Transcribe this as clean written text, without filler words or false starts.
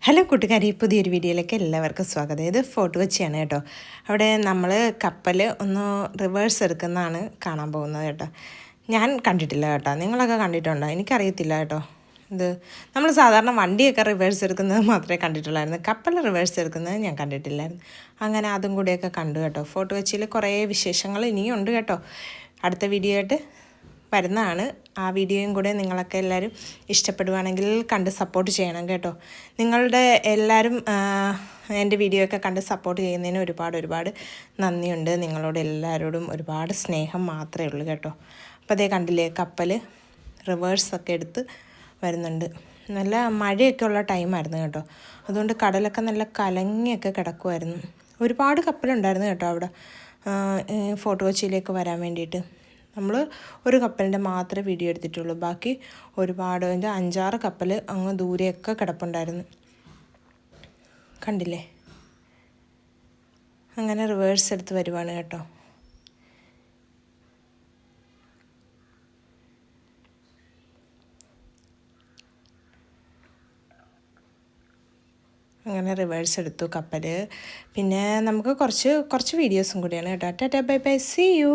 Hello കൂട്ടുകാരി, പുതിയൊരു വീഡിയോയിലേക്ക് എല്ലാവർക്കും സ്വാഗതം. ഇത് ഫോർട്ട് കൊച്ചിയാണ് കേട്ടോ. അവിടെ നമ്മൾ കപ്പൽ ഒന്ന് റിവേഴ്സ് എടുക്കുന്നതാണ് കാണാൻ പോകുന്നത് കേട്ടോ. ഞാൻ കണ്ടിട്ടില്ല കേട്ടോ, നിങ്ങളൊക്കെ കണ്ടിട്ടുണ്ടോ എനിക്കറിയത്തില്ല കേട്ടോ. ഇത് നമ്മൾ സാധാരണ വണ്ടിയൊക്കെ റിവേഴ്സ് എടുക്കുന്നത് മാത്രമേ കണ്ടിട്ടുള്ളായിരുന്നു, കപ്പൽ റിവേഴ്സ് എടുക്കുന്നത് ഞാൻ കണ്ടിട്ടില്ലായിരുന്നു. അങ്ങനെ അതും കൂടിയൊക്കെ കണ്ടു കേട്ടോ. ഫോർട്ട് കൊച്ചിയിൽ കുറേ വിശേഷങ്ങൾ ഇനിയും ഉണ്ട് കേട്ടോ. അടുത്ത വീഡിയോ ആയിട്ട് വരുന്നതാണ്. ആ വീഡിയോയും കൂടെ നിങ്ങളൊക്കെ എല്ലാവരും ഇഷ്ടപ്പെടുവാണെങ്കിൽ കണ്ട് സപ്പോർട്ട് ചെയ്യണം കേട്ടോ. നിങ്ങളുടെ എല്ലാവരും എൻ്റെ വീഡിയോ ഒക്കെ കണ്ട് സപ്പോർട്ട് ചെയ്യുന്നതിന് ഒരുപാട് നന്ദിയുണ്ട്. നിങ്ങളോട് എല്ലാവരോടും ഒരുപാട് സ്നേഹം മാത്രമേ ഉള്ളൂ കേട്ടോ. അപ്പോൾ അതേ കണ്ടില്ലേ, കപ്പൽ റിവേഴ്സൊക്കെ എടുത്ത് വരുന്നുണ്ട്. നല്ല മഴയൊക്കെ ഉള്ള ടൈമായിരുന്നു കേട്ടോ. അതുകൊണ്ട് കടലൊക്കെ നല്ല കലങ്ങിയൊക്കെ കിടക്കുമായിരുന്നു. ഒരുപാട് കപ്പലുണ്ടായിരുന്നു കേട്ടോ അവിടെ ഫോർട്ട് കൊച്ചിയിലേക്ക് വരാൻ വേണ്ടിയിട്ട്. നമ്മൾ ഒരു കപ്പലിൻ്റെ മാത്രമേ വീഡിയോ എടുത്തിട്ടുള്ളൂ. ബാക്കി ഒരുപാട് 5-6 കപ്പൽ അങ്ങ് ദൂരെയൊക്കെ കിടപ്പുണ്ടായിരുന്നു. കണ്ടില്ലേ, അങ്ങനെ റിവേഴ്സ് എടുത്ത് വരുവാണ് കേട്ടോ. അങ്ങനെ റിവേഴ്സ് എടുത്തു കപ്പൽ. പിന്നെ നമുക്ക് കുറച്ച് വീഡിയോസും കൂടിയാണ് കേട്ടോ. Tata bye bye, see U.